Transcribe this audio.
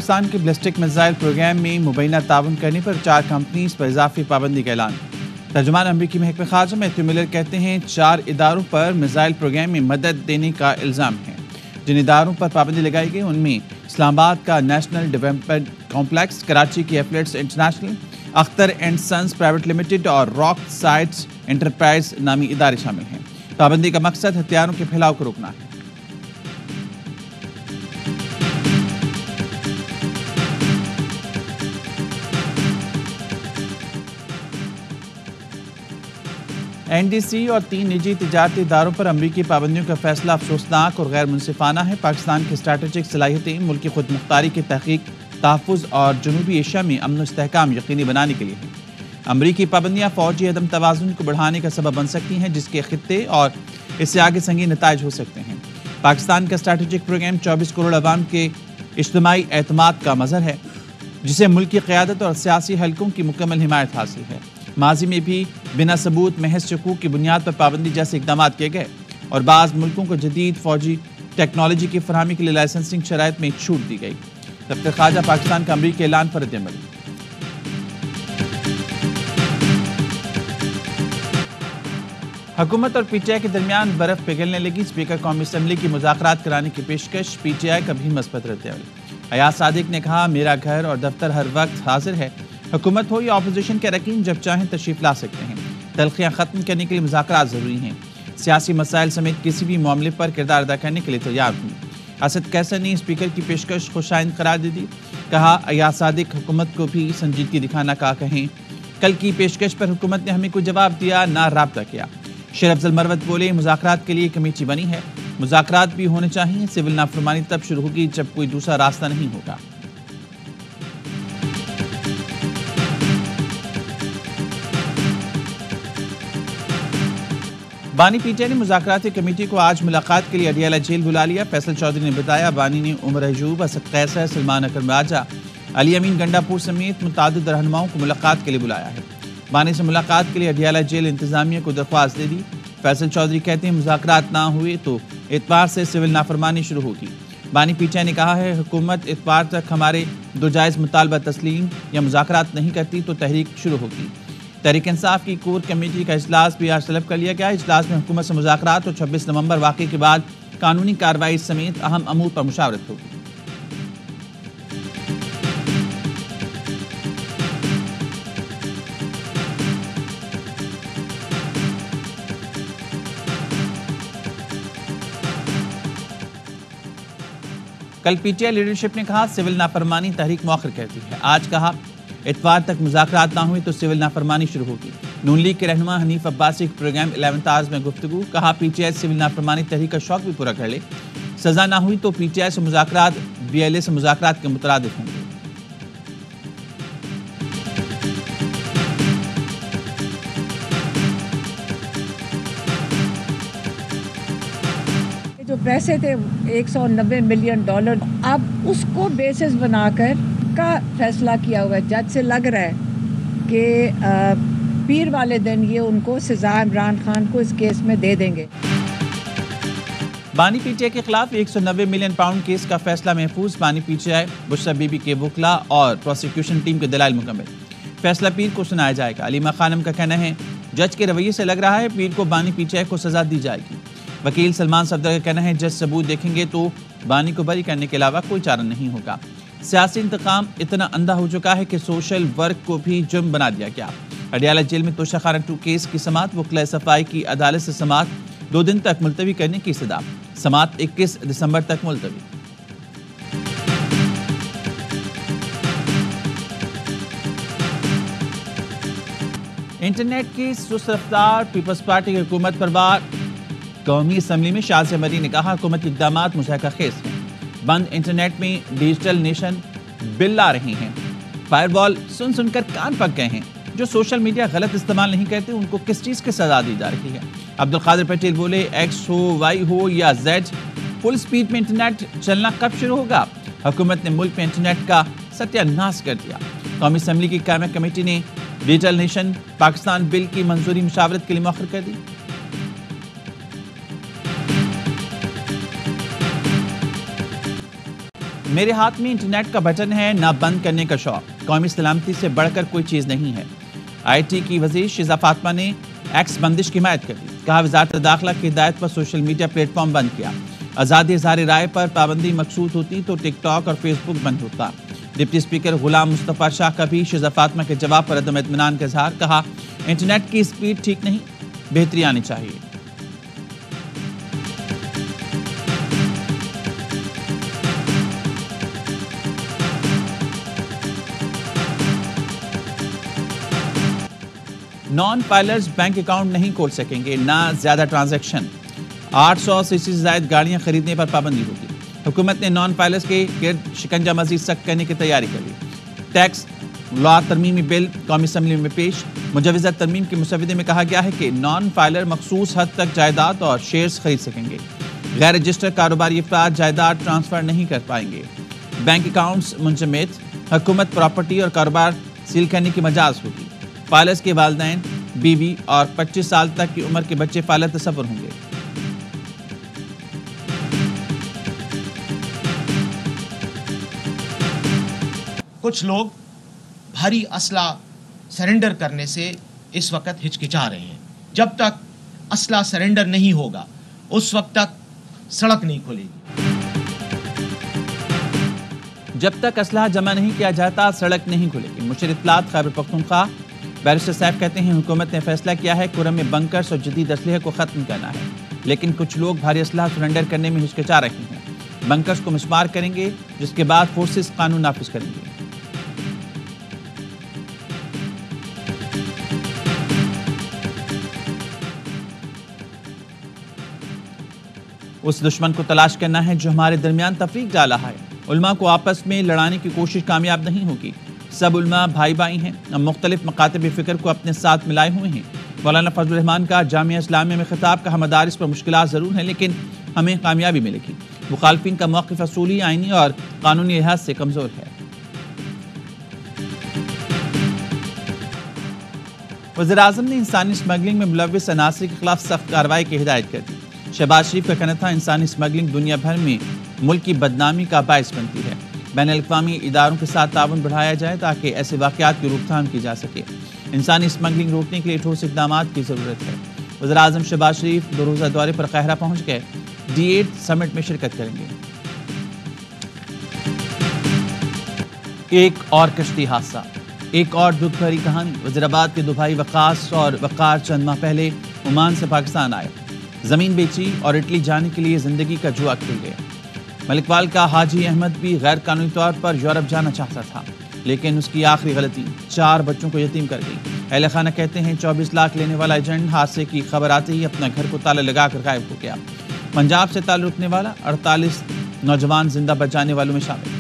پاکستان کے ballistic missile programme میں مبینہ تعاون کرنے پر 4 کمپنیز پر اضافی پابندی کا اعلان۔ ترجمان امریکی محکمہ خارجہ میتھیو ملر کہتے ہیں 4 اداروں پر میزائل پروگرام میں مدد دینے کا الزام ہے۔ جن اداروں پر پابندی لگائی گئی ان میں اسلام آباد کا نیشنل ڈیولپمنٹ کمپلیکس، کراچی کی Affiliates International, Akhtar and Sons Private Limited اور راک سائٹس انٹرپرائز نامی ادارے شامل ہیں۔ پابندی کا مقصد ہتھیاروں کے پھیلاؤ کو روکنا ہے۔ این ڈی سی اور 3 نجی تجارتی اداروں پر امریکی پابندیوں کا فیصلہ افسوسناک اور غیر منصفانہ ہے۔ پاکستان کی اسٹریٹجک صلاحیتیں ملکی خود مختاری کی تحقیق، تحفظ اور جنوبی ایشیا میں امن و استحکام یقینی بنانے کے لیے ہیں۔ امریکی پابندیاں فوجی عدم توازن کو بڑھانے کا سبب بن سکتی ہیں، جس کے خطے اور اس سے آگے سنگین نتائج ہو سکتے ہیں۔ پاکستان کا اسٹریٹجک پروگرام 24 کروڑ عوام کے اجتماعی اعتماد کا مظہر ہے، جسے ملکی قیادت اور سیاسی حلقوں کی مکمل حمایت حاصل ہے۔ ماضی میں بھی بنا ثبوت محض شکوک کی بنیاد پر پابندی جیسے اقدامات کیے گئے اور بعض ملکوں کو جدید فوجی ٹیکنالوجی کی فراہمی کے لیے لائسنسنگ شرائط میں چھوٹ دی گئی۔ دفتر خارجہ پاکستان کا امریکی اعلان پر رد عمل۔ حکومت اور پی ٹی آئی کے درمیان برف پگھلنے لگی، اسپیکر قومی اسمبلی کی مذاکرات کرانے کی پیشکش، پی ٹی آئی کا بھی مثبت رد عمل۔ ایاز صادق نے کہا میرا گھر اور دفتر ہر وقت حاضر ہے، حکومت ہو یا اپوزیشن کے اراکین جب چاہیں تشریف لا سکتے ہیں، تلخیاں ختم کرنے کے لیے مذاکرات ضروری ہیں، سیاسی مسائل سمیت کسی بھی معاملے پر کردار ادا کرنے کے لیے تیار ہوں۔ اسد قیصر نے اسپیکر کی پیشکش خوش آئند قرار دے دی، کہا ایاز صادق حکومت کو بھی سنجیدگی دکھانا کا کہیں، کل کی پیشکش پر حکومت نے ہمیں کوئی جواب دیا نہ رابطہ کیا۔ شیر افضل مروت بولے مذاکرات کے لیے کمیٹی بنی ہے، مذاکرات بھی ہونے چاہیے، سول نافرمانی تب شروع ہوگی جب کوئی دوسرا راستہ نہیں ہوگا۔ بانی پی ٹی آئی نے مذاکراتی کمیٹی کو آج ملاقات کے لیے اڈیالہ جیل بلا لیا۔ فیصل چودھری نے بتایا بانی نے عمر ایوب، اسد قیصر، سلمان اکرم راجہ، علی امین گنڈا پور سمیت متعدد رہنماؤں کو ملاقات کے لیے بلایا ہے۔ بانی سے ملاقات کے لیے اڈیالہ جیل انتظامیہ کو درخواست دے دی۔ فیصل چودھری کہتے ہیں مذاکرات نہ ہوئے تو اتوار سے سول نافرمانی شروع ہوگی۔ بانی پی ٹی آئی نے کہا ہے حکومت اتوار تک ہمارے 2 جائز مطالبہ تسلیم یا مذاکرات نہیں کرتی تو تحریک شروع ہوگی۔ تحریک انصاف کی کور کمیٹی کا اجلاس بھی آج طلب کر لیا گیا۔ اجلاس میں حکومت سے مذاکرات اور 26 نومبر واقعے کے بعد قانونی کارروائی سمیت اہم امور پر مشاورت ہوگی۔ کل پی ٹی آئی لیڈرشپ نے کہا سول نافرمانی تحریک مؤخر کرتی ہے۔ آج کہا اتوار تک مذاکرات نہ ہوئی تو سول نافرمانی شروع ہوگی۔ نون لیگ کے رہنما حنیف عباسی کے پروگرام 11 آورز میں گفتگو، کہا پی ٹی آئی سول نافرمانی تحریک کا شوق بھی پورا کر لے، سزا نہ ہوئی تو پی ٹی آئی سے مذاکرات بی ایل اے سے مذاکرات کے مترادف ہوں گے۔ جو پیسے تھے $190 ملین، اب اس کو بیسس بنا کر کا فیصلہ کیا ہوا ہے۔ جج سے لگ رہا ہے کہ پیر والے دن یہ ان کو سزا عمران خان کو اس کیس میں دے دیں گے۔ بانی پی ٹی آئی کے خلاف $190 ملین کیس کا فیصلہ محفوظ، بانی P T I, Bushra be be کے وکلاء اور پروسیکیوشن ٹیم کے دلائل مکمل، فیصلہ پیر کو سنایا جائے گا۔ علیمہ خانم کا کہنا ہے جج کے رویے سے لگ رہا ہے پیر کو بانی پی ٹی آئی کو سزا دی جائے گی۔ وکیل سلمان صفدر کا کہنا ہے جج ثبوت دیکھیں گے تو بانی کو بری کرنے کے علاوہ کوئی چارہ نہیں ہوگا۔ سیاسی انتقام اتنا اندھا ہو چکا ہے کہ سوشل ورک کو بھی جرم بنا دیا گیا۔ اڈیالہ جیل میں توشہ خانہ 2 کیس کی سماعت، وکلاء صفائی کی عدالت سے سماعت 2 دن تک ملتوی کرنے کی استدعا، سماعت 21 دسمبر تک ملتوی۔ انٹرنیٹ کی سست رفتار، پیپلز پارٹی کی حکومت پر وار، قومی اسمبلی میں شاذیہ مری نے کہا حکومت کے اقدامات مضحکہ خیز ہیں، بند انٹرنیٹ میں ڈیجیٹل نیشن بل لا رہی ہیں، فائر وال سن کر کان پک گئے ہیں، جو سوشل میڈیا غلط استعمال نہیں کرتے ان کو کس چیز کی سزا دی جا رہی ہے۔ عبدالقادر پٹیل بولے ایکس ہو، وائی ہو یا زیڈ، فل سپیڈ میں انٹرنیٹ چلنا کب شروع ہوگا؟ حکومت نے ملک میں انٹرنیٹ کا ستیہ ناش کر دیا۔ قومی اسمبلی کی قائمہ کمیٹی نے ڈیجیٹل نیشن پاکستان بل کی منظوری مشاورت کے لیے مؤخر کر دی۔ میرے ہاتھ میں انٹرنیٹ کا بٹن ہے، نہ بند کرنے کا شوق۔ قومی سلامتی سے بڑھ کر کوئی چیز نہیں ہے۔ آئی ٹی کی وزیر شیزہ فاطمہ نے ایکس بندش کی حمایت کر دی۔ کہا وزارت داخلہ کی ہدایت پر سوشل میڈیا پلیٹ فارم بند کیا۔ آزادی اظہار رائے پر پابندی مقصود ہوتی تو ٹک ٹاک اور فیس بک بند ہوتا۔ ڈپٹی اسپیکر غلام مصطفیٰ شاہ کا بھی شیزہ فاطمہ کے جواب پر عدم اطمینان کا اظہار۔ کہا انٹرنیٹ کی سپیڈ ٹھیک نہیں، بہتری آنی چاہیے۔ نان فائلرز بینک اکاؤنٹ نہیں کھول سکیں گے، نہ زیادہ ٹرانزیکشن۔ 800 سی سی سے زائد گاڑیاں خریدنے پر پابندی ہوگی۔ حکومت نے نان فائلرز کے گرد شکنجہ مزید سخت کرنے کی تیاری کر لی۔ ٹیکس لا ترمیمی بل قومی اسمبلی میں پیش۔ مجوزہ ترمیم کے مسودے میں کہا گیا ہے کہ نان فائلر مخصوص حد تک جائیداد اور شیئرز خرید سکیں گے۔ غیر رجسٹر کاروباری افراد جائیداد ٹرانسفر نہیں کر پائیں گے۔ بینک اکاؤنٹس منجمد، حکومت پراپرٹی اور کاروبار سیل کرنے کی مجاز ہوگی۔ فائلرز کے والدین، بیوی اور 25 سال تک کی عمر کے بچے فائلر تصور ہوں گے۔ کچھ لوگ بھاری اسلحہ سرنڈر کرنے سے اس وقت ہچکچا رہے ہیں۔ جب تک اسلحہ سرنڈر نہیں ہوگا اس وقت تک سڑک نہیں کھلے گی۔ جب تک اسلحہ جمع نہیں کیا جاتا سڑک نہیں کھلے گی۔ مشیر اطلاعات خیبر پختونخوا بیرسٹر صاحب کہتے ہیں حکومت نے فیصلہ کیا ہے کرم میں بنکرز اور جدید اسلحے کو ختم کرنا ہے، لیکن کچھ لوگ بھاری اسلحہ سرنڈر کرنے میں ہچکچا رہے ہیں۔ بنکرز کو مسمار کریں گے، جس کے بعد فورسز قانون نافذ کریں گے۔ اس دشمن کو تلاش کرنا ہے جو ہمارے درمیان تفریق ڈال رہا ہے۔ علماء کو آپس میں لڑانے کی کوشش کامیاب نہیں ہوگی۔ سب علماء بھائی بھائی ہیں، ہم مختلف مکاتب فکر کو اپنے ساتھ ملائے ہوئے ہیں۔ مولانا فضل الرحمان کا جامعہ اسلامیہ میں خطاب، کہا مدارس پر مشکلات ضرور ہیں لیکن ہمیں کامیابی ملے گی۔ مخالفین کا موقف اصولی، آئینی اور قانونی لحاظ سے کمزور ہے۔ وزیر اعظم نے انسانی اسمگلنگ میں ملوث عناصر کے خلاف سخت کارروائی کی ہدایت کر دی۔ شہباز شریف کا کہنا تھا انسانی اسمگلنگ دنیا بھر میں ملک کی بدنامی کا باعث بنتی ہے۔ بین الاقوامی اداروں کے ساتھ تعاون بڑھایا جائے تاکہ ایسے واقعات کی روک تھام کی جا سکے۔ انسانی اسمگلنگ روکنے کے لیے ٹھوس اقدامات کی ضرورت ہے۔ وزیر اعظم شہباز شریف 2 روزہ دورے پر قاہرہ پہنچ گئے، D8 سمٹ میں شرکت کریں گے۔ ایک اور کشتی حادثہ، ایک اور دکھ بھری کہانی۔ وزیرآباد کے 2 بھائی وقاص اور وقار چند ماہ پہلے عمان سے پاکستان آئے، زمین بیچی اور اٹلی جانے کے لیے زندگی کا جوا کھیل گئے۔ ملکوال کا حاجی احمد بھی غیر قانونی طور پر یورپ جانا چاہتا تھا، لیکن اس کی آخری غلطی 4 بچوں کو یتیم کر گئی۔ اہل خانہ کہتے ہیں 24 لاکھ لینے والا ایجنٹ حادثے کی خبر آتے ہی اپنا گھر کو تالا لگا کر غائب ہو گیا۔ پنجاب سے تعلق رکھنے والا 48 نوجوان زندہ بچ جانے والوں میں شامل۔